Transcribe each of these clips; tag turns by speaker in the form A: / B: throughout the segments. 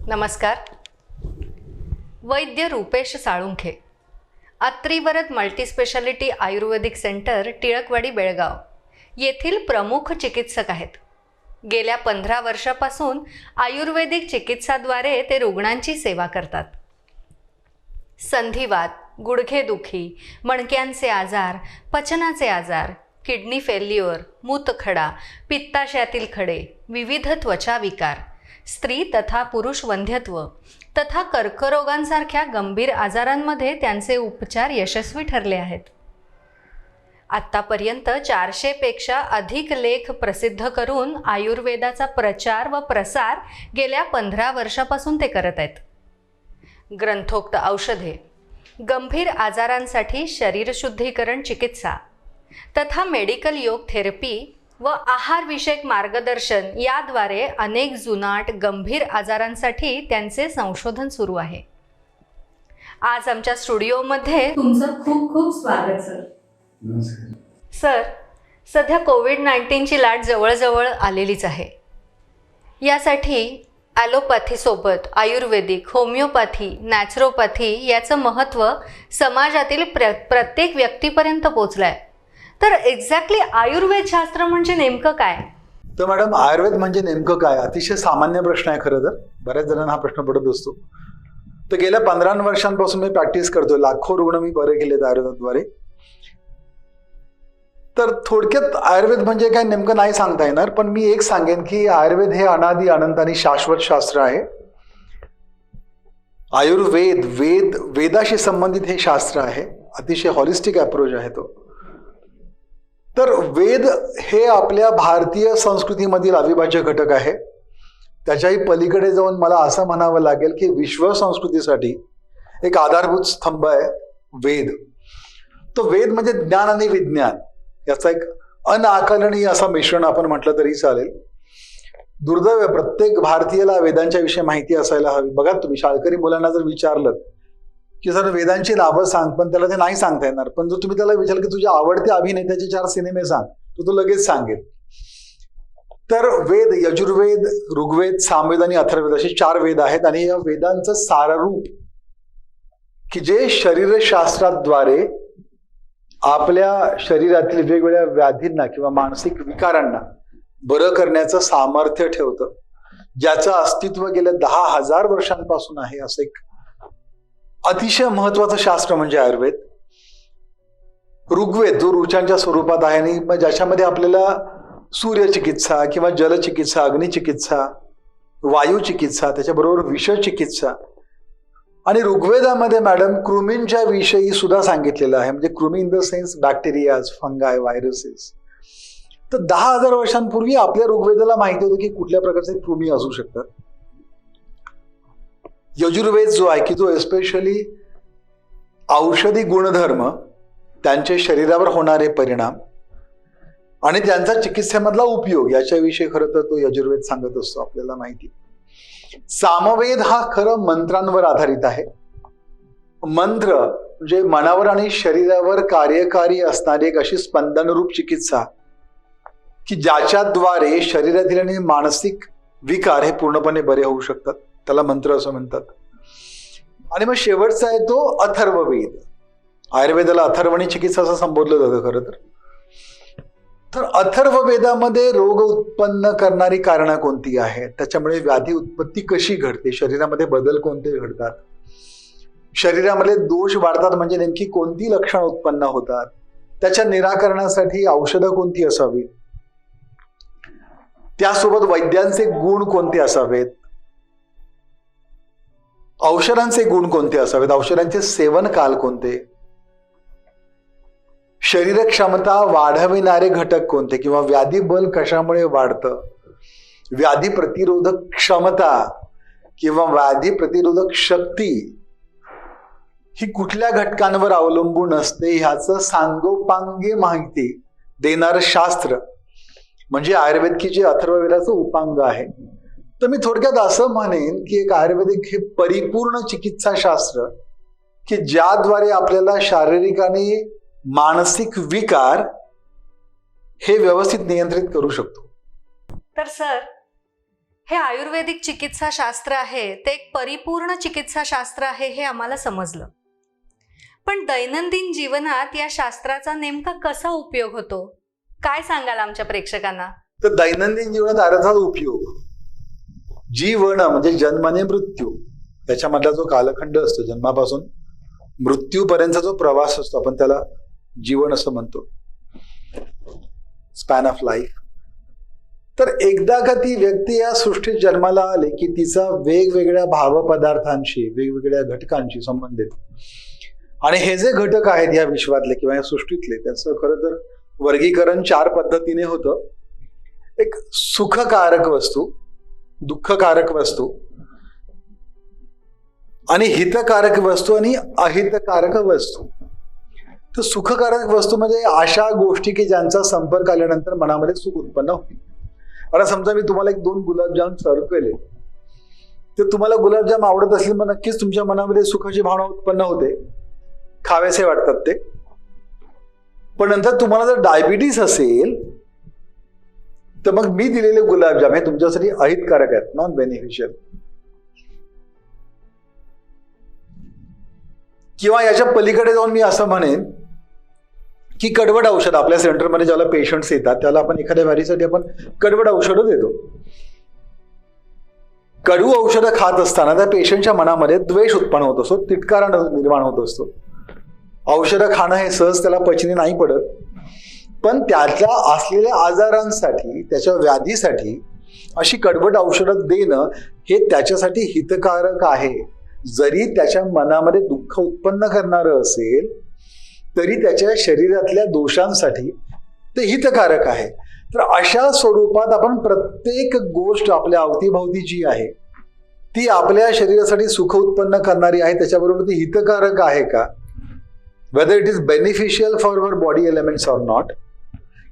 A: नमस्कार. वैद्य रुपेश साळुंखे, अत्रिवरद मल्टीस्पेशालिटी आयुर्वेदिक सेंटर, टिळकवाडी, बेळगाव येथील प्रमुख चिकित्सक आहेत. गेल्या 15 वर्षापासून आयुर्वेदिक चिकित्साद्वारे ते रुग्णांची सेवा करतात. संधिवात, गुडघेदुखी, मणक्यांचे आजार, पचनाचे आजार, किडनी फेल्युअर, मूतखडा, पित्ताशयातील खडे, विविध त्वचा विकार, स्त्री तथा पुरुष वंध्यत्व तथा कर्करोगांसारख्या गंभीर आजारांमध्ये त्यांचे उपचार यशस्वी ठरले आहेत. आत्तापर्यंत 400 पेक्षा अधिक लेख प्रसिद्ध करून आयुर्वेदाचा प्रचार व प्रसार गेल्या 15 वर्षापासून ते करत आहेत. ग्रंथोक्त औषधे, गंभीर आजारांसाठी शरीर शुद्धीकरण चिकित्सा तथा मेडिकल योग थेरपी व आहारविषयक मार्गदर्शन याद्वारे अनेक जुनाट गंभीर आजारांसाठी त्यांचे संशोधन सुरू आहे. आज आमच्या स्टुडिओमध्ये तुमचं खूप खूप स्वागत सर.
B: नमस्कार.
A: सर, सध्या कोविड-19ची लाट जवळजवळ आलेलीच आहे. यासाठी ॲलोपॅथीसोबत आयुर्वेदिक, होमिओपॅथी, नॅचरोपॅथी याचं महत्त्व समाजातील प्रत्येक व्यक्तीपर्यंत पोचलं आहे. तर एक्झॅक्टली आयुर्वेद शास्त्र म्हणजे नेमकं काय?
B: तर मॅडम, आयुर्वेद म्हणजे नेमकं काय? अतिशय सामान्य प्रश्न आहे. खरं तर बऱ्याच जणांना हा प्रश्न पडत असतो. तर गेल्या 15 वर्षांपासून मी प्रॅक्टिस करतोय. लाखो रुग्ण मी बरे केलेत आयुर्वेदाद्वारे. तर थोडक्यात आयुर्वेद म्हणजे काय नेमकं नाही सांगता येणार, पण मी एक सांगेन की आयुर्वेद हे अनादी अनंत आणि शाश्वत शास्त्र आहे. आयुर्वेद वेदाशी संबंधित हे शास्त्र आहे. अतिशय हॉलिस्टिक अप्रोच आहे तो. तर वेद हे आपल्या भारतीय संस्कृतीमधील अविभाज्य घटक आहे. त्याच्याही पलीकडे जाऊन मला असं म्हणावं लागेल की विश्व संस्कृतीसाठी एक आधारभूत स्तंभ आहे वेद. तो वेद म्हणजे ज्ञान आणि विज्ञान याचा एक अनाकलनीय असं मिश्रण आपण म्हटलं तरी चालेल. दुर्दैव आहे, प्रत्येक भारतीयाला वेदांच्या विषयी माहिती असायला हवी. बघा, तुम्ही शाळकरी मुलांना जर विचारलं की सर वेदांची नावं सांग, पण त्याला ते नाही सांगता येणार. पण जर तुम्ही त्याला विचारलं की तुझ्या आवडत्या अभिनेत्याचे 4 सिनेमे सांग, तो लगेच सांगेल. तर वेद, यजुर्वेद, ऋग्वेद, सामवेद आणि अथर्ववेद असे 4 वेद आहेत. आणि या वेदांचं साररूप की जे शरीरशास्त्राद्वारे आपल्या शरीरातील वेगवेगळ्या व्याधींना किंवा मानसिक विकारांना बरं करण्याचं सामर्थ्य ठेवतं, ज्याचं अस्तित्व गेल्या 10,000 वर्षांपासून आहे, असं एक अतिशय महत्वाचं शास्त्र म्हणजे आयुर्वेद. ऋग्वेद जो ऋचांच्या स्वरूपात आहे आणि ज्याच्यामध्ये आपल्याला सूर्यचिकित्सा किंवा जलचिकित्सा, अग्निचिकित्सा, वायुचिकित्सा, त्याच्याबरोबर विषचिकित्सा आणि ऋग्वेदामध्ये मॅडम कृमींच्या विषयी सुद्धा सांगितलेलं आहे. म्हणजे कृमी in the sense bacterias, फंगाय, viruses. तर 10,000 वर्षांपूर्वी आपल्या ऋग्वेदाला माहिती होतं की कुठल्या प्रकारचे कृमी असू शकतात. यजुर्वेद जो आहे की तो एस्पेशली औषधी गुणधर्म, त्यांचे शरीरावर होणारे परिणाम आणि त्यांचा चिकित्सेमधला उपयोग याच्याविषयी खरं तर तो यजुर्वेद सांगत असतो, आपल्याला माहिती. सामवेद हा खरं मंत्रांवर आधारित आहे. मंत्र म्हणजे मनावर आणि शरीरावर कार्यकारी असणारी एक अशी स्पंदनरूप चिकित्सा की ज्याच्याद्वारे शरीरातील आणि मानसिक विकार हे पूर्णपणे बरे होऊ शकतात. त्याला मंत्र असं म्हणतात. आणि मग शेवटचा आहे तो अथर्ववेद. आयुर्वेदाला अथर्वणी चिकित्सा असं संबोधलं जातं खरं तर. तर अथर्ववेदामध्ये रोग उत्पन्न करणारी कारणं कोणती आहेत, त्याच्यामुळे व्याधी उत्पत्ती कशी घडते, शरीरामध्ये बदल कोणते घडतात, शरीरामध्ये दोष वाढतात म्हणजे नेमकी कोणती लक्षणं उत्पन्न होतात, त्याच्या निराकरणासाठी औषधं कोणती असावीत, त्यासोबत वैद्यांचे गुण कोणते असावेत, औषधांचे गुण कोणते असावेत, औषधांचे सेवन काल कोणते, शरीर क्षमता वाढविणारे घटक कोणते किंवा व्याधी बल कशामुळे वाढतं, व्याधी प्रतिरोधक क्षमता किंवा व्याधी प्रतिरोधक शक्ती ही कुठल्या घटकांवर अवलंबून असते, ह्याचं सांगोपांगी माहिती देणारं शास्त्र म्हणजे आयुर्वेद की जे अथर्ववेदाचं उपांग आहे. तर मी थोडक्यात असं म्हणेन की एक आयुर्वेदिक हे परिपूर्ण चिकित्सा शास्त्र की ज्याद्वारे आपल्याला शारीरिक आणि मानसिक विकार हे व्यवस्थित नियंत्रित करू शकतो.
A: तर सर, हे आयुर्वेदिक चिकित्सा शास्त्र आहे ते एक परिपूर्ण चिकित्सा शास्त्र आहे हे आम्हाला समजलं. पण दैनंदिन जीवनात या शास्त्राचा नेमका कसा उपयोग होतो, काय सांगाल आमच्या प्रेक्षकांना?
B: तर दैनंदिन जीवनात अर्थात उपयोग, जीवन म्हणजे जन्म आणि मृत्यू, त्याच्यामधला जो कालखंड असतो, जन्मापासून मृत्यूपर्यंतचा जो प्रवास असतो, आपण त्याला जीवन असं म्हणतो, स्पॅन ऑफ लाईफ. तर एकदा का ती व्यक्ती या सृष्टीत जन्माला आली की तिचा वेगवेगळ्या भावपदार्थांशी, वेगवेगळ्या घटकांशी संबंधित, आणि हे जे घटक आहेत या विश्वातले किंवा या सृष्टीतले, त्याचं खरं तर वर्गीकरण 4 पद्धतीने होतं. एक सुखकारक वस्तू, दुःखकारक वस्तू आणि हितकारक वस्तू आणि अहितकारक वस्तू. तर सुखकारक वस्तू म्हणजे अशा गोष्टी की ज्यांचा संपर्क आल्यानंतर मनामध्ये सुख उत्पन्न होईल. आता समजा मी तुम्हाला 1-2 गुलाबजाम सर्व केले, तर तुम्हाला गुलाबजाम आवडत असले मग नक्कीच तुमच्या मनामध्ये सुखाची भावना उत्पन्न होते, खावेसे वाटतात ते. पण नंतर तुम्हाला जर डायबिटीस असेल तर मग मी दिलेले गुलाबजाम हे तुमच्यासाठी अहितकारक आहेत, नॉन बेनिफिशियल. किंवा याच्या पलीकडे जाऊन मी असं म्हणेन की कडवट औषध, आपल्या सेंटरमध्ये ज्याला पेशंट्स येतात त्याला आपण एखाद्या व्याधीसाठी आपण कडवट औषधं देतो. कडू औषधं खात असताना त्या पेशंटच्या मनामध्ये द्वेष उत्पन्न होत असतो, तिटकारा निर्माण होत असतो. औषधं खाणं हे सहज त्याला पचनी नाही पडत, पण त्यातल्या असलेल्या आजारांसाठी, त्याच्या व्याधीसाठी अशी कडवट औषधं देणं हे त्याच्यासाठी हितकारक आहे. जरी त्याच्या मनामध्ये दुःख उत्पन्न करणारं असेल तरी त्याच्या शरीरातल्या दोषांसाठी ते हितकारक आहे. तर अशा स्वरूपात आपण प्रत्येक गोष्ट आपल्या अवतीभोवती जी आहे ती आपल्या शरीरासाठी सुख उत्पन्न करणारी आहे, त्याच्याबरोबर ती हितकारक आहे का, whether it is beneficial for our body elements or not,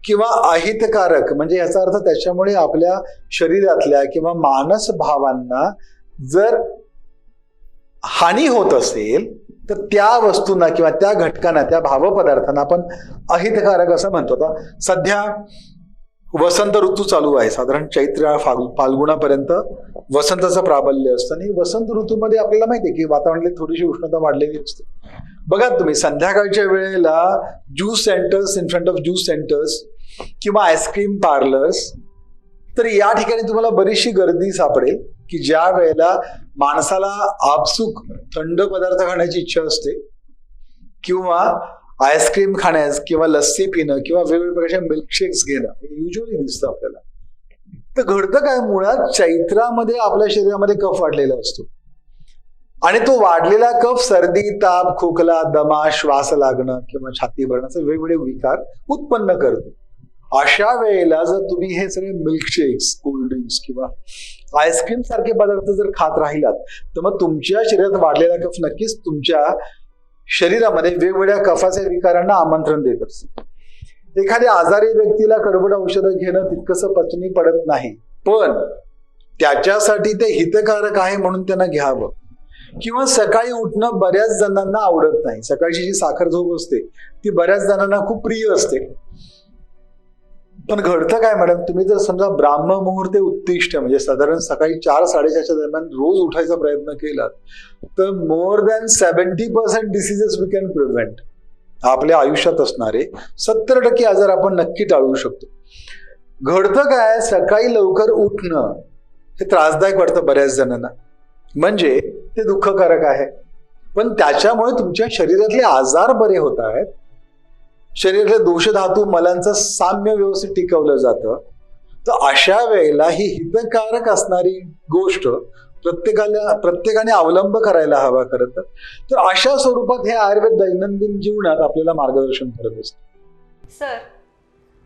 B: किंवा अहितकारक म्हणजे याचा अर्थ त्याच्यामुळे आपल्या शरीरातल्या किंवा मानस भावांना जर हानी होत असेल तर त्या वस्तूंना किंवा त्या घटकांना, त्या भावपदार्थांना आपण अहितकारक असं म्हणतो. आता सध्या वसंत ऋतू चालू आहे, साधारण चैत्र फाल्गुनापर्यंत वसंताचं प्राबल्य असतं. आणि वसंत ऋतूमध्ये आपल्याला माहिती आहे की वातावरणातली थोडीशी उष्णता वाढलेली असते. बघा तुम्ही संध्याकाळच्या वेळेला juice centres, in front of juice centres किंवा आईस्क्रीम पार्लर्स, तर या ठिकाणी तुम्हाला बरीचशी गर्दी सापडेल की ज्या वेळेला माणसाला आपसूक थंड पदार्थ खाण्याची इच्छा असते किंवा आईस्क्रीम खाण्यास किंवा लस्सी पिणं किंवा वेगवेगळ्या प्रकारच्या मिल्कशेक्स घेणं हे युजली दिसतं आपल्याला. तर घडतं काय, मुळात चैत्रामध्ये आपल्या शरीरामध्ये कफ वाढलेला असतो आणि तो वाढलेला कफ सर्दी, ताप, खोकला, दमा, श्वास लागणं किंवा छाती भरणं असे वेगवेगळे विकार उत्पन्न करतो. अशा वेळेला जर तुम्ही हे सगळे मिल्कशेक्स, कोल्ड्रिंक्स किंवा आईस्क्रीम सारखे पदार्थ जर खात राहिलात तर मग तुमच्या शरीरात वाढलेला कफ नक्कीच तुमच्या शरीरामध्ये वेगवेगळ्या कफाच्या विकारांना आमंत्रण देत असतो. एखाद्या आजारी व्यक्तीला कडवट औषधं घेणं तितकंसं पचनी पडत नाही, पण त्याच्यासाठी ते हितकारक आहे म्हणून त्यांना घ्यावं. किंवा सकाळी उठणं बऱ्याच जणांना आवडत नाही, सकाळची जी साखर झोप असते ती बऱ्याच जणांना खूप प्रिय असते. पण घडतं काय मॅडम, तुम्ही जर समजा ब्राह्म मुहूर्ते उत्तिष्ठ म्हणजे साधारण सकाळी 4-4:30च्या दरम्यान रोज उठायचा प्रयत्न केला तर more than 70% diseases we can prevent. आपल्या आयुष्यात असणारे 70% आजार आपण नक्की टाळू शकतो. घडतं काय, सकाळी लवकर उठणं हे त्रासदायक वाटतं बऱ्याच जणांना, म्हणजे ते दुःखकारक आहे, पण त्याच्यामुळे तुमच्या शरीरातले आजार बरे होत आहेत, शरीरातले दोषधातू मलांचं साम्य व्यवस्थित टिकवलं जातं. तर अशा वेळेला ही हितकारक असणारी गोष्ट प्रत्येकाने अवलंब करायला हवा. खरं तर अशा स्वरूपात हे आयुर्वेद दैनंदिन जीवनात आपल्याला मार्गदर्शन करत असतं.
A: सर,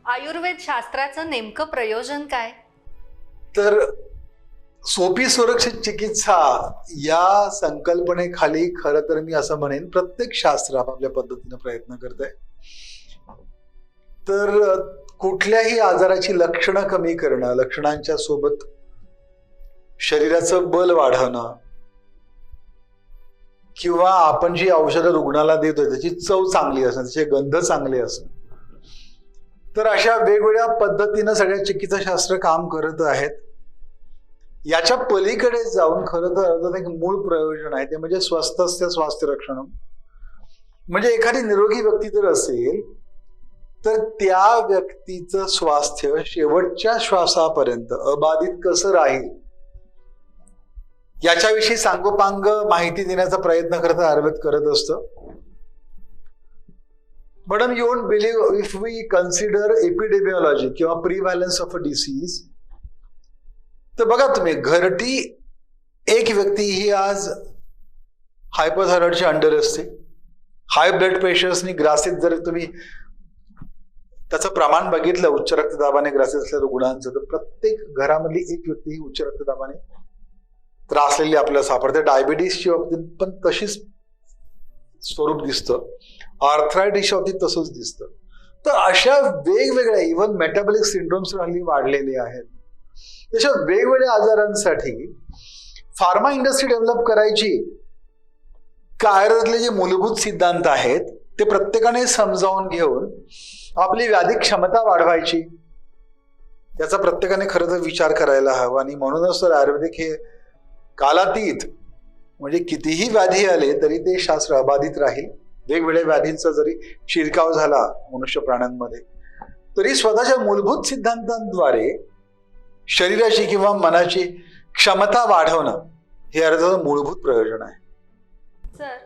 A: आयुर्वेद शास्त्राचं नेमकं प्रयोजन काय?
B: तर सोपी सुरक्षित चिकित्सा या संकल्पनेखाली खरं तर मी असं म्हणेन प्रत्येक शास्त्र आपापल्या पद्धतीने प्रयत्न करत आहे. तर कुठल्याही आजाराची लक्षणं कमी करणं, लक्षणांच्या सोबत शरीराचं बल वाढवणं किंवा आपण जी औषधं रुग्णाला देतोय त्याची चव चांगली असणं, त्याचे गंध चांगले असणं, तर अशा वेगवेगळ्या पद्धतीनं सगळ्या चिकित्साशास्त्र काम करत आहेत. याच्या पलीकडे जाऊन खरं तर आयुर्वेदात एक मूळ प्रयोजन आहे, ते म्हणजे स्वस्थस्य स्वास्थ्य रक्षणम. म्हणजे एखादी निरोगी व्यक्ती जर असेल तर त्या व्यक्तीचं स्वास्थ्य शेवटच्या श्वासापर्यंत अबाधित कसं राहील याच्याविषयी सांगोपांग माहिती देण्याचा प्रयत्न खरं तर आयुर्वेद करत असतं. Madam, you won't believe, if we consider epidemiology किंवा प्रिव्हॅलन्स ऑफ अ डिसीज, तर बघा तुम्ही, घरटी एक व्यक्ती ही आज हायपरथायरॉइडची अंडर असते. हाय ब्लड प्रेशर्सनी ग्रासित जर तुम्ही त्याचं प्रमाण बघितलं उच्च रक्तदाबाने ग्रासित असलेल्या रुग्णांचं, तर प्रत्येक घरामधली एक व्यक्ती ही उच्च रक्तदाबाने त्रासलेली आपल्याला सापडते. डायबिटीसची बाबतीत पण तशीच स्वरूप दिसतं, आर्थरायटिसच्या बाबतीत तसंच दिसतं. तर अशा वेगवेगळ्या इव्हन मेटाबॉलिक सिंड्रोम्स हल्ली वाढलेले आहेत. तशा वेगवेगळ्या आजारांसाठी फार्मा इंडस्ट्री डेव्हलप करायची का आयुर्वेदातले जे मूलभूत सिद्धांत आहेत ते प्रत्येकाने समजावून घेऊन आपली व्याधी क्षमता वाढवायची, याचा प्रत्येकाने खरं तर विचार करायला हवा. आणि म्हणूनच तर आयुर्वेदिक हे कालातीत, म्हणजे कितीही व्याधी आले तरी ते शास्त्र अबाधित राहील. वेगवेगळ्या व्याधींचा जरी शिरकाव झाला मनुष्य प्राण्यांमध्ये तरी स्वतःच्या मूलभूत सिद्धांतांद्वारे शरीराची किंवा मनाची क्षमता वाढवणं हे आयुर्वेदाचं मूलभूत प्रयोजन आहे.
A: सर,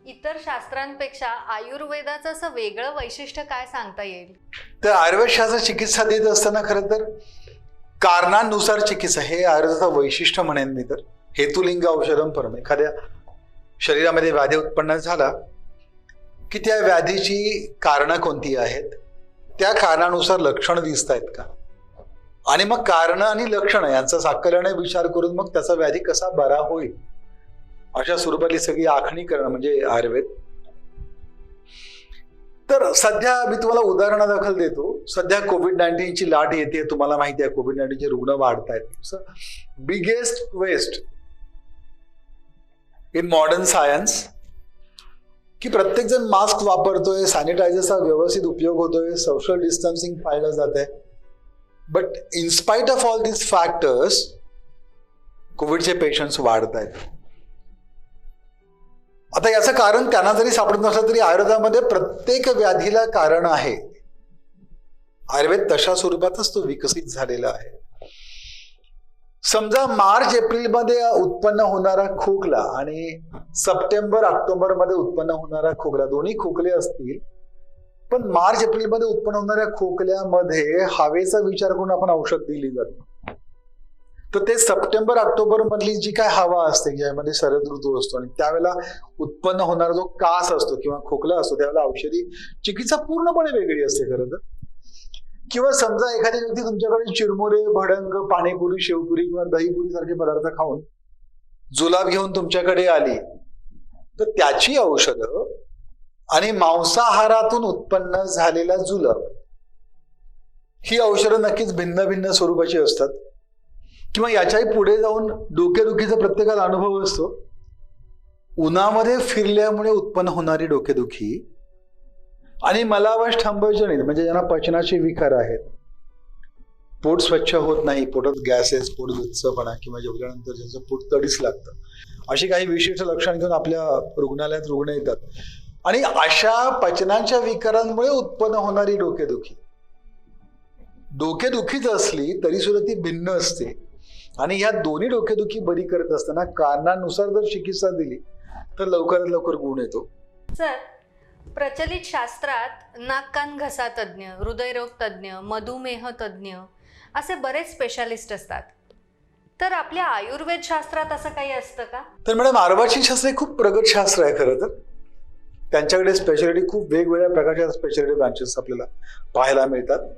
A: इतर शास्त्रांपेक्षा आयुर्वेदाचं असं वेगळं वैशिष्ट्य काय सांगता येईल?
B: तर आयुर्वेद शास्त्र चिकित्सा देत असताना खरं तर कारणानुसार चिकित्सा हे आयुर्वेदाचं वैशिष्ट्य म्हणेन मी. तर हेतुलिंग औषधम परम, एखाद्या शरीरामध्ये व्याधी उत्पन्न झाला की त्या व्याधीची कारणं कोणती आहेत, त्या कारणानुसार लक्षणं दिसत आहेत का, आणि मग कारणं आणि लक्षणं यांचा साकल्याने विचार करून मग त्याचा व्याधी कसा बरा होईल अशा स्वरूपातली सगळी आखणी करणं म्हणजे आयुर्वेद. तर सध्या मी तुम्हाला उदाहरणादाखल देतो. सध्या कोविड-19ची लाट येते, तुम्हाला माहिती आहे कोविड-19चे रुग्ण वाढत आहेत. Biggest quest in modern science की प्रत्येक जण मास्क वापरतोय, सॅनिटायझरचा व्यवस्थित उपयोग होतोय, सोशल डिस्टन्सिंग पाळलं जात आहे. But in spite of all this factors कोविडचे पेशंट्स वाढत आहेत. आता याचं कारण त्यांना जरी सापडत नसलं तरी आयुर्वेदामध्ये प्रत्येक व्याधीला कारण आहे. आयुर्वेद तशा स्वरूपातच तो विकसित झालेला आहे. समजा मार्च एप्रिल मध्ये उत्पन्न होणारा खोकला आणि सप्टेंबर ऑक्टोबर मध्ये उत्पन्न होणारा खोकला, दोन्ही खोकले असतील, पण मार्च एप्रिल मध्ये उत्पन्न होणाऱ्या खोकल्यामध्ये हवेचा विचार करून आपण औषध दिली जाते. तर ते सप्टेंबर ऑक्टोबर मधली जी काय हवा असते ज्यामध्ये शरद ऋतू असतो आणि त्यावेळेला उत्पन्न होणारा जो कास असतो किंवा खोकला असतो त्यावेळेला औषधी चिकित्सा पूर्णपणे वेगळी असते खरं तर. किंवा समजा एखादी व्यक्ती तुमच्याकडे चिरमुरे, भडंग, पाणीपुरी, शेवपुरी किंवा दहीपुरी सारखे पदार्थ खाऊन जुलाब घेऊन तुमच्याकडे आली, तर त्याची औषधं आणि मांसाहारातून उत्पन्न झालेला जुलाब ही औषधं नक्कीच भिन्न भिन्न स्वरूपाची असतात. किंवा याच्याही पुढे जाऊन डोकेदुखीचा प्रत्येकाला अनुभव असतो. उन्हामध्ये फिरल्यामुळे उत्पन्न होणारी डोकेदुखी आणि मलावश ठंबजनित म्हणजे ज्यांना पचनाचे विकार आहेत, पोट स्वच्छ होत नाही, पोटात गॅसेस, पोट गच्चपणा किंवा जेवल्यानंतर ज्यांचं पोट तडीस लागतं, अशी काही विशिष्ट लक्षणं घेऊन आपल्या रुग्णालयात रुग्ण येतात. आणि अशा पचनाच्या विकारांमुळे उत्पन्न होणारी डोकेदुखीच असली तरी सुद्धा ती भिन्न असते. आणि या दोन्ही डोकेदुखी बरी करत असताना कारणानुसार जर चिकित्सा दिली तर लवकरात लवकर गुण येतो.
A: सर, प्रचलित शास्त्रात नाक कान घसा तज्ज्ञ, हृदयरोग तज्ज्ञ, मधुमेह तज्ज्ञ असे बरेच स्पेशालिस्ट असतात. तर आपल्या आयुर्वेद शास्त्रात असं काही असतं का?
B: तर मॅडम, आयुर्वेद शास्त्र हे खूप प्रगत शास्त्र आहे खरं तर. त्यांच्याकडे स्पेशालिटी खूप वेगवेगळ्या प्रकारच्या स्पेशालिटी ब्रांचेस आपल्याला पाहायला मिळतात.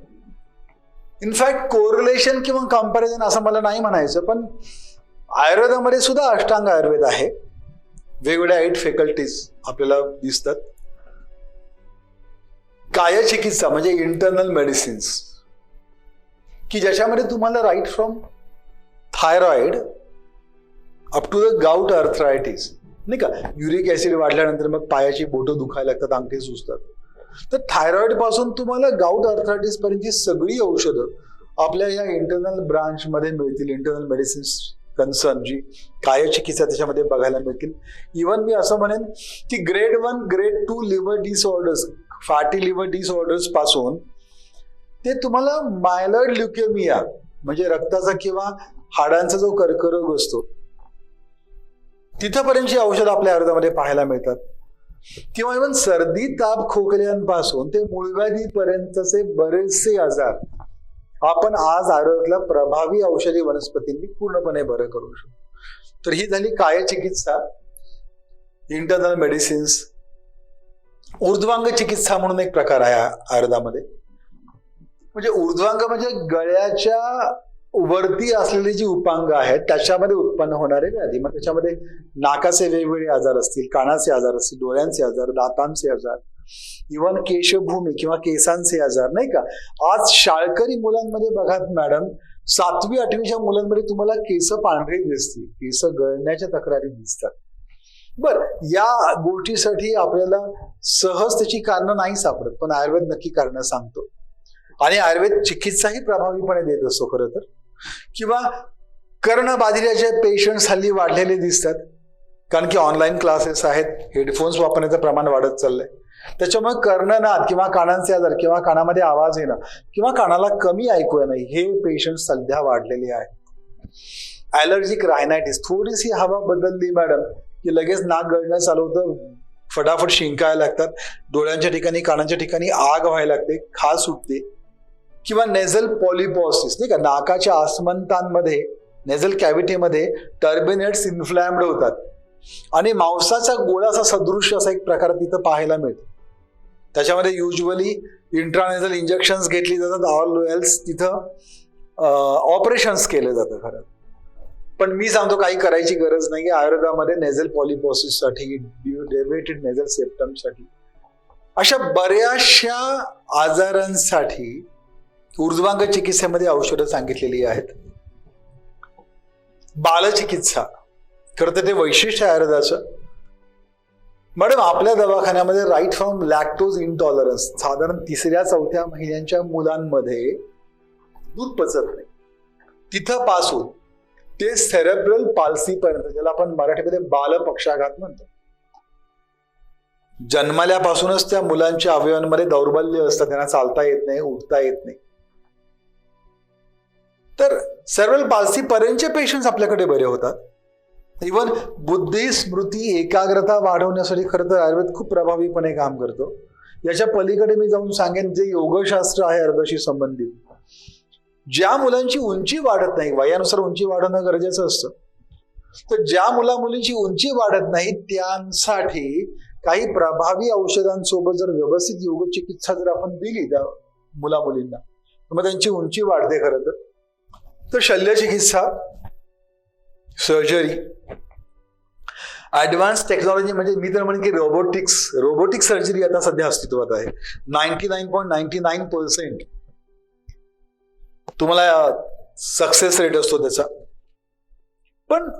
B: इनफॅक्ट कोरिलेशन किंवा कम्पॅरिझन असं मला नाही म्हणायचं, पण आयुर्वेदामध्ये सुद्धा अष्टांग आयुर्वेद आहे. वेगवेगळ्या 8 फॅकल्टीज आपल्याला दिसतात. कायचिकित्सा म्हणजे इंटरनल मेडिसिन्स की ज्याच्यामध्ये तुम्हाला right from thyroid up to the gout arthritis, नाही का, युरिक ऍसिड वाढल्यानंतर मग पायाची बोटं दुखायला लागतात, अंगठे सुजतात. तर थायरॉइड पासून तुम्हाला गाउट अर्थरायटिस पर्यंतची सगळी औषधं आपल्या या इंटरनल ब्रांच मध्ये मिळतील, इंटरनल मेडिसिन्स कन्सर्न, जी कायचिकित्सा त्याच्यामध्ये बघायला मिळतील. इव्हन मी असं म्हणेन की grade 1, grade 2 liver disorders, fatty liver disorders पासून ते तुम्हाला मायलॉइड ल्युकेमिया म्हणजे रक्ताचा किंवा हाडांचा जो कर्करोग असतो तिथपर्यंतची औषध आपल्या आयुर्वेदामध्ये पाहायला मिळतात. किंवा इव्हन सर्दी ताप खोकल्यांपासून ते मूळव्याधीपर्यंतचे बरेचसे आजार आपण आज आयुर्वेदातल्या प्रभावी औषधी वनस्पतींनी पूर्णपणे बरं करू शकतो. तर ही झाली कायचिकित्सा, इंटरनल मेडिसिन्स. ऊर्ध्वांग चिकित्सा म्हणून एक प्रकार आहे आयुर्वेदामध्ये. म्हणजे ऊर्ध्वांग म्हणजे गळ्याच्या वरती असलेली जी उपांग आहेत त्याच्यामध्ये उत्पन्न होणारे व्याधी. मग त्याच्यामध्ये नाकाचे वेगवेगळे आजार असतील, कानाचे आजार असतील, डोळ्यांचे आजार, दातांचे आजार, इव्हन केशभूमी किंवा केसांचे आजार, नाही का. आज शाळकरी मुलांमध्ये बघा मॅडम, 7वी 8वीच्या मुलांमध्ये तुम्हाला केस पांढरे दिसतील, केस गळण्याच्या तक्रारी दिसतात. बर, या गोष्टीसाठी आपल्याला सहज त्याची कारणं नाही सापडत, पण आयुर्वेद नक्की कारणं सांगतो आणि आयुर्वेद चिकित्साही प्रभावीपणे देत असतो खरं तर. किंवा कर्णबाधिऱ्याचे पेशंट्स हल्ली वाढलेले दिसतात, कारण की ऑनलाईन क्लासेस आहेत, हेडफोन्स वापरण्याचं प्रमाण वाढत चाललंय. त्याच्यामुळे कर्णनाद किंवा कानांचे आजार किंवा कानामध्ये आवाज येणं किंवा कानाला कमी ऐकू येणं हे पेशंट सध्या वाढलेले आहेत. ॲलर्जिक रायनायटिस, थोडीशी हवा बदलली मॅडम की लगेच नाक गळणं चालू होतं, फटाफट शिंकायला लागतात, डोळ्यांच्या ठिकाणी कानांच्या ठिकाणी आग व्हायला लागते, खाज सुटते. किंवा नेझल पॉलिपॉसिस, नाही का, नाकाच्या आसमंतांमध्ये नेझल कॅव्हिटीमध्ये टर्बिनेट्स इन्फ्लॅम्ड होतात आणि मांसाचा गोळाचा सदृश्य असा एक प्रकार तिथं पाहायला मिळतो. त्याच्यामध्ये युजली इंट्रानेझल इंजेक्शन्स घेतली जातात, ऑल एल्स तिथं ऑपरेशन्स केले जातं खरं. पण मी सांगतो काही करायची गरज नाही. आयुर्वेदामध्ये नेझल पॉलिपॉसिससाठी, डेव्हिएटेड नेझल सेप्टमसाठी, अशा बऱ्याचशा आजारांसाठी ऊर्ध्वांग चिकित्सेमध्ये औषधं सांगितलेली आहेत. बालचिकित्सा, खरं तर ते वैशिष्ट्य आहे आयुर्वेदाचं. मॅडम, आपल्या दवाखान्यामध्ये राईट फ्रॉम लॅक्टोज इंटॉलरन्स, साधारण 3-4 महिन्यांच्या मुलांमध्ये दूध पचत नाही तिथं पासून ते सेरेब्रल पाल्सी पर्यंत, ज्याला आपण मराठीमध्ये बालपक्षाघात म्हणतो, जन्मल्यापासूनच त्या मुलांच्या अवयवांमध्ये दौर्बल्य असतं, त्यांना चालता येत नाही, उठता येत नाही. तर सेरेब्रल पाल्सी पर्यंतचे पेशंट्स आपल्याकडे बरे होतात. इव्हन बुद्धी, स्मृती, एकाग्रता वाढवण्यासाठी खरं तर आयुर्वेद खूप प्रभावीपणे काम करतो. याच्या पलीकडे मी जाऊन सांगेन, जे योगशास्त्र आहे आयुर्वेदाशी संबंधित, ज्या मुलांची उंची वाढत नाही, वयानुसार उंची वाढवणं गरजेचं असतं, तर ज्या मुलींची उंची वाढत नाही त्यांसाठी काही प्रभावी औषधांसोबत जर व्यवस्थित योग चिकित्सा जर आपण दिली त्या मुलींना, मग त्यांची उंची वाढते खरं तर शल्यचिकित्सा, सर्जरी, ऍडव्हान्स टेक्नॉलॉजी, म्हणजे मी तर म्हणेन की रोबोटिक सर्जरी आता सध्या अस्तित्वात आहे. 99.99% तुम्हाला सक्सेस रेट असतो त्याचा. पण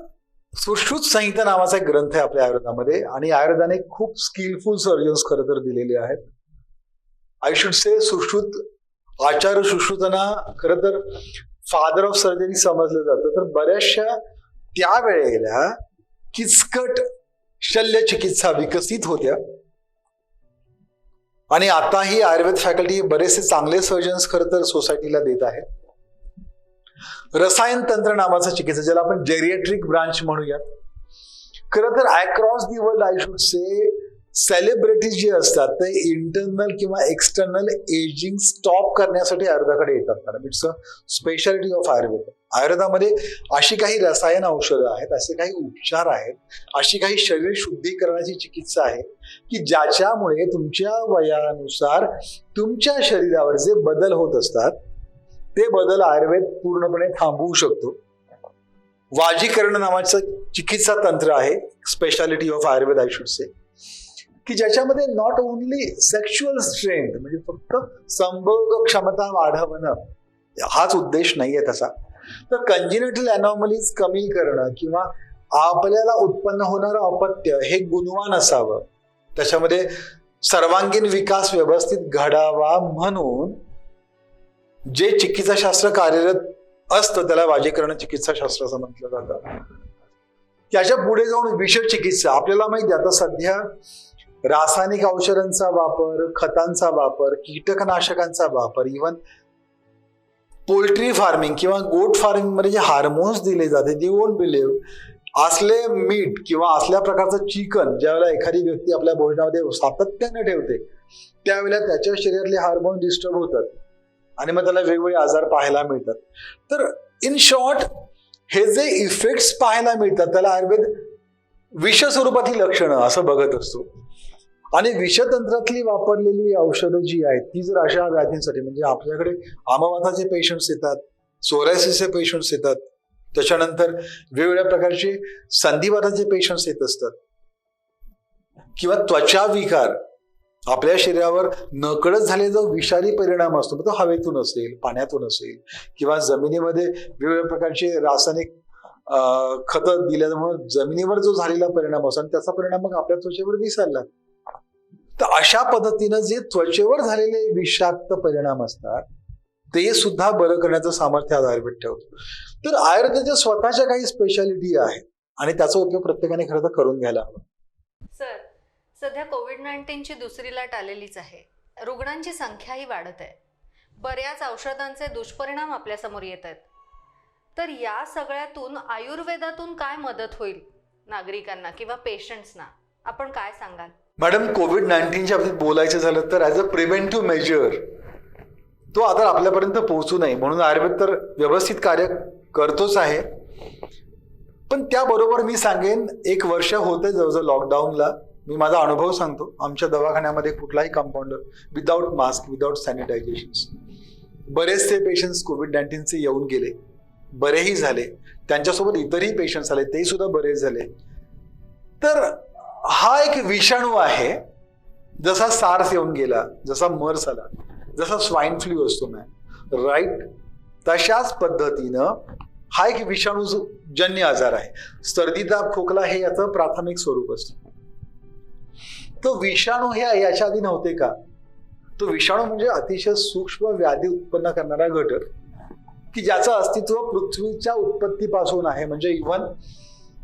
B: सुश्रुत संहिता नावाचा एक ग्रंथ आहे आपल्या आयुर्वेदामध्ये आणि आयुर्वेदाने खूप स्किलफुल सर्जन्स खरं तर दिलेले आहेत. आय शुड से सुश्रुत, आचार्य सुश्रुतांना खरं तर फादर ऑफ सर्जरी समजलं जातं. तर बऱ्याचशा त्यावेळेला किचकट शल्य चिकित्सा विकसित होत्या आणि आताही आयुर्वेद फॅकल्टी बरेचसे चांगले सर्जन्स खरं तर सोसायटीला देत आहेत. रसायन तंत्र नावाचा चिकित्सा, ज्याला आपण जेरिएट्रिक ब्रांच म्हणूयात, खरं तर across the world I should say celebrities जे असतात ते इंटरनल किंवा एक्सटर्नल एजिंग स्टॉप करण्यासाठी आयुर्वेदाकडे येतात. Madam, it's a speciality of Ayurveda. आयुर्वेदामध्ये अशी काही रसायन औषधं आहेत, असे काही उपचार आहेत, अशी काही शरीर शुद्धीकरणाची चिकित्सा आहे की ज्याच्यामुळे तुमच्या वयानुसार तुमच्या शरीरावर जे बदल होत असतात ते बदल आयुर्वेद पूर्णपणे थांबवू शकतो. वाजीकरण नावाचं चिकित्सा तंत्र आहे, speciality of Ayurveda I should say, की ज्याच्यामध्ये नॉट ओनली सेक्शुअल स्ट्रेंथ, म्हणजे फक्त संभोग क्षमता वाढवणं हाच उद्देश नाहीये तसा, तर कंजिनेटल अनॉमलीज कमी करणं किंवा आपल्याला उत्पन्न होणारं अपत्य हे गुणवान असावं, त्याच्यामध्ये सर्वांगीण विकास व्यवस्थित घडावा म्हणून जे चिकित्साशास्त्र कार्यरत असतं त्याला वाजीकरण चिकित्साशास्त्र असं म्हटलं जातं. त्याच्या पुढे जाऊन विषचिकित्सा. आपल्याला माहिती आहे आता सध्या रासायनिक औषधांचा वापर, खतांचा वापर, कीटकनाशकांचा वापर, इव्हन पोल्ट्री फार्मिंग किंवा गोट फार्मिंग मध्ये जे हार्मोन्स दिले जाते, दी वोंट बिलीव्ह, असले मीठ किंवा असल्या प्रकारचं चिकन ज्यावेळेला एखादी व्यक्ती आपल्या भोजनामध्ये सातत्याने ठेवते त्यावेळेला त्याच्या शरीरातले हार्मोन डिस्टर्ब होतात आणि मग त्याला वेगवेगळे आजार पाहायला मिळतात. तर इन शॉर्ट हे जे इफेक्ट्स पाहायला मिळतात त्याला आयुर्वेद विष स्वरूपातली लक्षणं असं बघत असतो. आणि विषतंत्रातली वापरलेली औषधं जी आहेत ती जर अशा व्याधींसाठी, म्हणजे आपल्याकडे आमवाताचे पेशंट्स येतात, सोरायसिसचे पेशंट्स येतात, त्याच्यानंतर वेगवेगळ्या प्रकारचे संधिवाताचे पेशंट्स येत असतात, किंवा त्वचा विकार, आपल्या शरीरावर नकळत झालेला जो विषारी परिणाम असतो तो हवेतून असेल, पाण्यातून असेल, किंवा जमिनीमध्ये वेगवेगळ्या प्रकारचे रासायनिक खतं दिल्यामुळे जमिनीवर जो झालेला परिणाम असतो आणि त्याचा परिणाम मग आपल्या त्वचेवर दिसायला लागतो. तर अशा पद्धतीनं जे त्वचेवर झालेले विषाक्त परिणाम असतात ते सुद्धा बरं करण्याचं सामर्थ्य आयुर्वेद ठेवतो. तर आयुर्वेदाच्या स्वतःच्या काही स्पेशालिटी आहेत आणि त्याचा उपयोग प्रत्येकाने खरं तर करून घ्यायला हवा.
A: सर, सध्या कोविड-19ची दुसरी लाट आलेलीच आहे. रुग्णांची संख्याही वाढत आहे. बऱ्याच औषधांचे दुष्परिणाम आपल्यासमोर येत आहेत. तर या सगळ्यातून आयुर्वेदातून काय मदत होईल नागरिकांना किंवा पेशंट्सना, आपण काय सांगाल?
B: मॅडम, कोविड-19च्या बाबतीत बोलायचं झालं तर ॲज अ प्रिव्हेंटिव्ह मेजर तो आता आपल्यापर्यंत पोहोचू नये म्हणून आयुर्वेद तर व्यवस्थित कार्य करतोच आहे. पण त्याबरोबर मी सांगेन, 1 वर्ष होते जवळजवळ लॉकडाऊनला, मी माझा अनुभव सांगतो. आमच्या दवाखान्यामध्ये कुठलाही compounder without mask, without sanitisation, बरेचसे पेशंट्स कोविड-19चे येऊन गेले, बरेही झाले. त्यांच्यासोबत इतरही पेशंट्स आले, ते सुद्धा बरे झाले. तर हा एक विषाणू आहे, जसा सार्स येऊन गेला, जसा मर्स आला, जसा स्वाईन फ्लू असतो मॅम, राईट, तशाच पद्धतीनं हा एक विषाणूजन्य आजार आहे. सर्दी, ताप, खोकला हे याचं प्राथमिक स्वरूप असतं. तो विषाणू हे याच्या आधी नव्हते का? तो विषाणू म्हणजे अतिशय सूक्ष्म व्याधी उत्पन्न करणारा घटक की ज्याचं अस्तित्व पृथ्वीच्या उत्पत्तीपासून आहे. म्हणजे इव्हन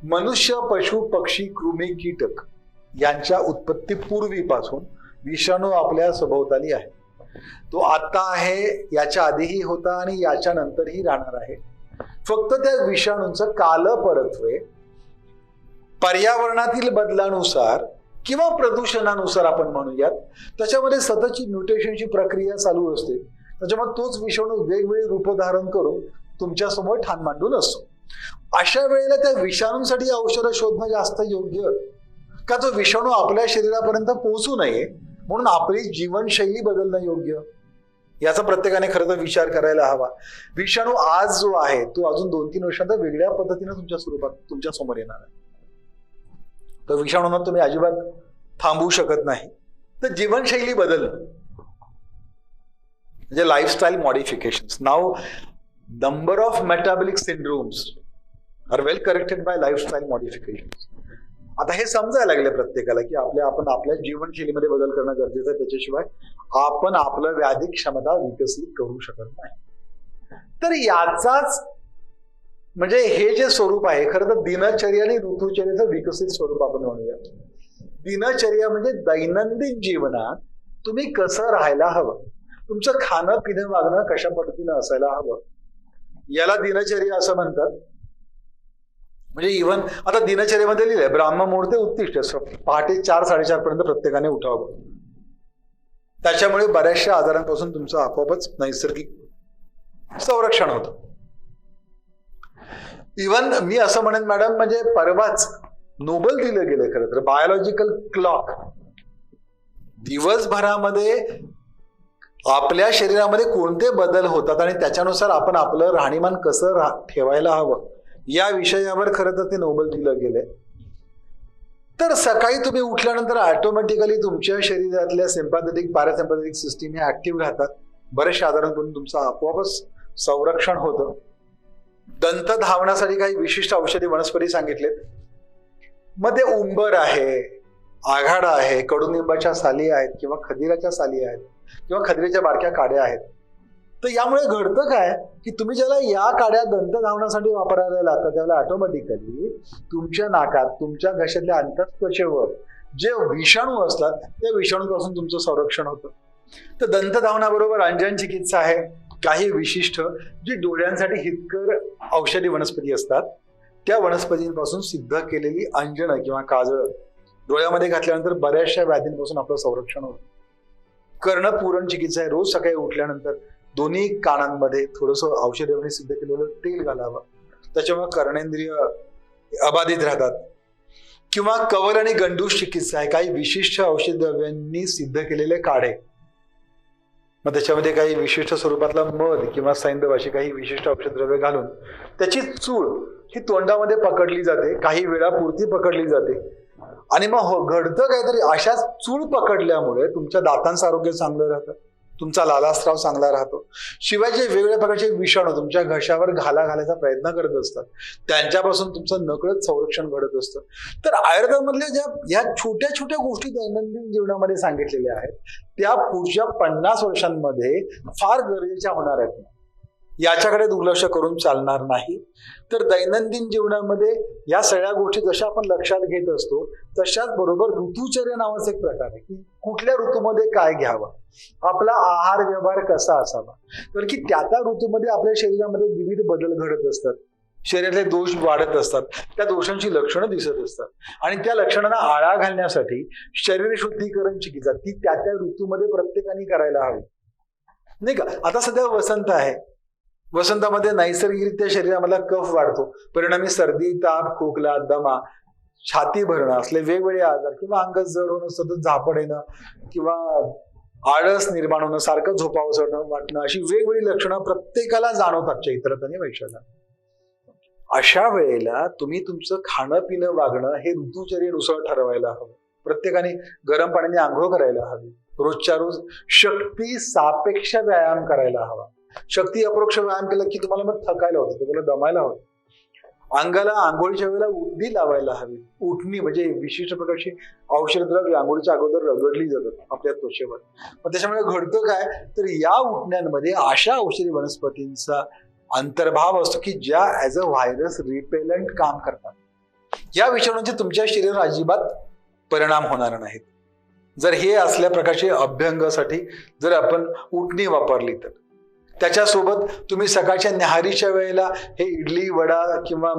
B: मनुष्य, पशु, पक्षी, कृमी, कीटक यांच्या उत्पत्तीपूर्वीपासून विषाणू आपल्या सभोवताली आहे. तो आता आहे, याच्या आधीही होता आणि याच्या नंतरही राहणार आहे. फक्त त्या विषाणूंचं कालपरत्वे पर्यावरणातील बदलानुसार किंवा प्रदूषणानुसार आपण म्हणूयात, त्याच्यामध्ये सततची म्युटेशनची प्रक्रिया चालू असते. त्याच्यामुळे तोच विषाणू वेगवेगळे रूप धारण करून तुमच्या समोर ठाण मांडून असतो. अशा वेळेला त्या विषाणूंसाठी औषधं शोधणं जास्त योग्य का? तो विषाणू आपल्या शरीरापर्यंत पोहोचू नये म्हणून आपली जीवनशैली बदलणं योग्य, याचा प्रत्येकाने खरं तर विचार करायला हवा. विषाणू आज जो आहे तो अजून 2-3 वर्षांत वेगळ्या पद्धतीने तुमच्या स्वरूपात तुमच्या समोर येणार आहे. तर विषाणूंना तुम्ही अजिबात थांबवू शकत नाही. तर जीवनशैली बदलणं म्हणजे lifestyle modifications. Now number of metabolic syndromes are well corrected by lifestyle modifications. आता हे समजायला लागले प्रत्येकाला की आपण आपल्या जीवनशैलीमध्ये बदल करणं गरजेचं आहे, त्याच्याशिवाय आपण आपलं व्याधी क्षमता विकसित करू शकत नाही. तर याचाच म्हणजे हे जे स्वरूप आहे खरं तर दिनचर्या आणि ऋतुचर्याचं विकसित स्वरूप आपण म्हणूया. दिनचर्या म्हणजे दैनंदिन जीवनात तुम्ही कसं राहायला हवं, तुमचं खाणं पिणं वागणं कशा पद्धतीनं असायला हवं, याला दिनचर्या असं म्हणतात. म्हणजे इव्हन आता दिनचर्येमध्ये लिहिलंय ब्राह्ममुहूर्ते उत्तिष्ठ, पहाटे 4-4:30 पर्यंत प्रत्येकाने उठावं. त्याच्यामुळे बऱ्याचशा आजारांपासून तुमचं आपोआपच नैसर्गिक संरक्षण होतं. इव्हन मी असं म्हणेन मॅडम, म्हणजे परवाच नोबल दिलं गेलं खरं तर बायोलॉजिकल क्लॉक. दिवसभरामध्ये आपल्या शरीरामध्ये कोणते बदल होतात आणि त्याच्यानुसार आपण आपलं राहणीमान कसं ठेवायला हवं या विषयावर खरं तर ते नोबल दिलं गेलंय. तर सकाळी तुम्ही उठल्यानंतर ऑटोमॅटिकली तुमच्या शरीरातल्या सिम्पॅथेटिक पॅरासिम्पॅथेटिक सिस्टीम हे ऍक्टिव्ह राहतात. बरेचशा आजारांपासून तुमचं आपोआपच संरक्षण होतं. दंत धावण्यासाठी काही विशिष्ट औषधी वनस्पती सांगितलेत. मग ते उंबर आहे, आघाडा आहे, कडुनिंबाच्या साली आहेत किंवा खदिराच्या साली आहेत किंवा खदिरेच्या बारक्या काड्या आहेत. तर यामुळे घडतं काय की तुम्ही ज्याला या काड्या दंत धावण्यासाठी वापरायला लागतात त्याला ऑटोमॅटिकली तुमच्या नाकात तुमच्या घशातल्या अंतःत्वचेवर जे विषाणू असतात त्या विषाणूपासून तुमचं संरक्षण होतं. तर दंत धावण्याबरोबर अंजन चिकित्सा आहे. काही विशिष्ट जी डोळ्यांसाठी हितकर औषधी वनस्पती असतात त्या वनस्पतींपासून सिद्ध केलेली अंजन किंवा काजळ डोळ्यामध्ये घातल्यानंतर बऱ्याचशा व्याधींपासून आपलं संरक्षण होतं. कर्णपूरण चिकित्सा आहे. रोज सकाळी उठल्यानंतर दोन्ही कानांमध्ये थोडंसं औषधाने सिद्ध केलेलं तेल घालावं, त्याच्यामुळे कर्णेंद्रिय अबाधित राहतात. किंवा कवल आणि गंडूस चिकित्सा आहे. काही विशिष्ट औषध द्रव्यांनी सिद्ध केलेले काढे, मग त्याच्यामध्ये काही विशिष्ट स्वरूपातला मध किंवा सैंधव अशी काही विशिष्ट औषध द्रव्य घालून त्याची चूळ ही तोंडामध्ये पकडली जाते, काही वेळा पुरती पकडली जाते आणि मग घडतं काहीतरी. अशाच चूळ पकडल्यामुळे तुमच्या दातांचं आरोग्य चांगलं राहतं, तुमचा लालास्राव चांगला राहतो. शिवाय जे वेगवेगळ्या प्रकारचे विषाणू तुमच्या घशावर घाला घालायचा प्रयत्न करत असतात त्यांच्यापासून तुमचं नकळत संरक्षण घडत असतं. तर आयुर्वेदामधल्या ज्या ह्या छोट्या छोट्या गोष्टी दैनंदिन जीवनामध्ये सांगितलेल्या आहेत त्या पुढच्या 50 वर्षांमध्ये फार गरजेच्या होणार आहेत. याच्याकडे दुर्लक्ष करून चालणार नाही. तर दैनंदिन जीवनामध्ये या सगळ्या गोष्टी जशा आपण लक्षात घेत असतो तशाच बरोबर ऋतुचर्या नावाचा एक प्रकार आहे की कुठल्या ऋतूमध्ये काय घ्यावं, आपला आहार व्यवहार कसा असावा. कारण की त्या ऋतूमध्ये आपल्या शरीरामध्ये विविध बदल घडत असतात, शरीरातले दोष वाढत असतात, त्या दोषांची लक्षणं दिसत असतात आणि त्या लक्षणांना आळा घालण्यासाठी शरीर शुद्धीकरण चिकित्सा ती त्या ऋतूमध्ये प्रत्येकाने करायला हवी, नाही का. आता सध्या वसंत आहे. वसंतामध्ये नैसर्गिकरित्या शरीरामधला कफ वाढतो, परिणामी सर्दी, ताप, खोकला, दमा, छाती भरणं असले वेगवेगळे आजार किंवा अंग जड होणं, सतत झापड येणं किंवा आळस निर्माण होणं, सारखं झोपावं वाटणं अशी वेगवेगळी लक्षणं प्रत्येकाला जाणवतात चैत्रात आणि वैशाखात. अशा वेळेला तुम्ही तुमचं खाणं पिणं वागणं हे ऋतुचर्येनुसार ठरवायला हवं. प्रत्येकाने गरम पाण्याने आंघोळ करायला हवी. रोजच्या रोज शक्ती सापेक्ष व्यायाम करायला हवा. शक्ती अप्रोक्ष व्यायाम केला की तुम्हाला मग थकायला होतं, तुम्हाला दमायला होतं. अंगाला आंघोळीच्या वेळेला उटणी लावायला हवी. उटणी म्हणजे विशिष्ट प्रकारची औषधद्रव्य आंघोळीच्या अगोदर रगडली जातात आपल्या त्वचेवर. मग त्याच्यामुळे घडतं काय तर या उटण्यांमध्ये अशा औषधी वनस्पतींचा अंतर्भाव असतो की ज्या ऍज अ व्हायरस रिपेलंट काम करतात. या विषाणूंचे तुमच्या शरीरावर अजिबात परिणाम होणार नाहीत जर हे असल्या प्रकारचे अभ्यंगासाठी जर आपण उटणी वापरली तर. त्याच्यासोबत तुम्ही सकाळच्या न्याहारीच्या वेळेला हे इडली वडा किंवा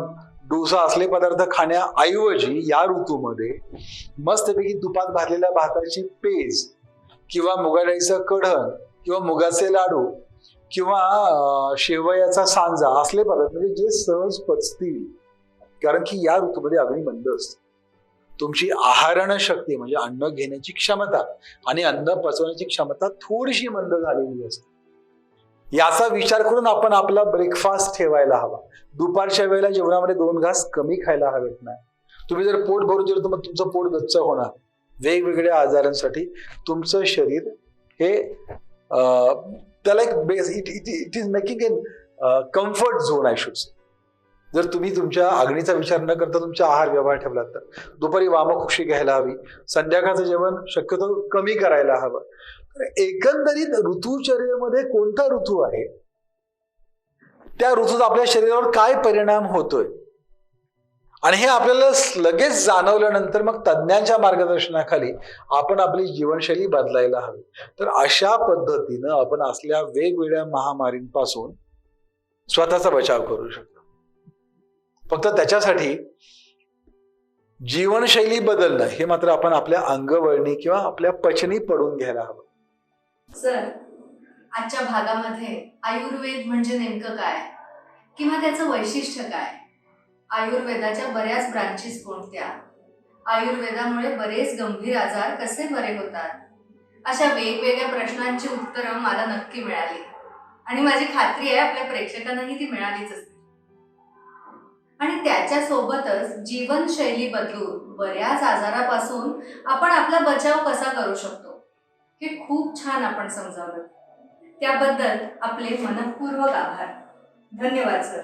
B: डोसा असले पदार्थ खाण्याऐवजी या ऋतूमध्ये मस्तपैकी तुपात भाजलेल्या भाताची पेज किंवा मुगाडाळीचं कढण किंवा मुगाचे लाडू किंवा शेवयाचा सांजा असले पदार्थ म्हणजे जे सहज पचतील. कारण की या ऋतूमध्ये अग्नी मंद असते. तुमची आहारण शक्ती म्हणजे अन्न घेण्याची क्षमता आणि अन्न पचवण्याची क्षमता थोडीशी मंद झालेली असते. याचा विचार करून आपण आपला ब्रेकफास्ट ठेवायला हवा. दुपारच्या वेळेला जेवणामध्ये 2 घास कमी खायला हवेत नाही. तुम्ही जर पोट भरून जेवलं तर मग तुमचं पोट गच्च होणार. वेगवेगळ्या आजारांसाठी तुमचं शरीर हे त्याला एक base it is making an comfort zone I should say. जर तुम्ही तुमच्या अग्नीचा विचार न करता तुमचा आहार व्यवहार ठेवलात तर दुपारी वामकुक्षी घ्यायला हवी. संध्याकाळचं जेवण शक्यतो कमी करायला हवं. एकंदरीत ऋतुचर्येमध्ये कोणता ऋतू आहे त्या ऋतूचा आपल्या शरीरावर काय परिणाम होतोय आणि हे आपल्याला लगेच जाणवल्यानंतर मग तज्ञांच्या मार्गदर्शनाखाली आपण आपली जीवनशैली बदलायला हवी. तर अशा पद्धतीनं आपण असल्या वेगवेगळ्या महामारींपासून स्वतःचा बचाव करू शकतो. फक्त त्याच्यासाठी जीवनशैली बदलणं हे मात्र आपण आपल्या अंगवळणी किंवा आपल्या पचनी पडून घ्यायला हवं.
A: सर, आजच्या भागामध्ये आयुर्वेद म्हणजे नेमकं काय किंवा त्याचं वैशिष्ट्य काय, आयुर्वेदाच्या बऱ्याच ब्रांचेस कोणत्या, आयुर्वेदामुळे बरेच गंभीर आजार कसे बरे होतात, अशा वेगवेगळ्या प्रश्नांची उत्तरं मला नक्की मिळाली आणि माझी खात्री आहे आपल्या प्रेक्षकांनाही ती मिळालीच असते. आणि त्याच्यासोबतच जीवनशैली बदलून बऱ्याच आजारापासून आपण आपला बचाव कसा करू शकतो हे खूप छान आपण समजावलं. त्याबद्दल आपले मनःपूर्वक आभार. धन्यवाद सर.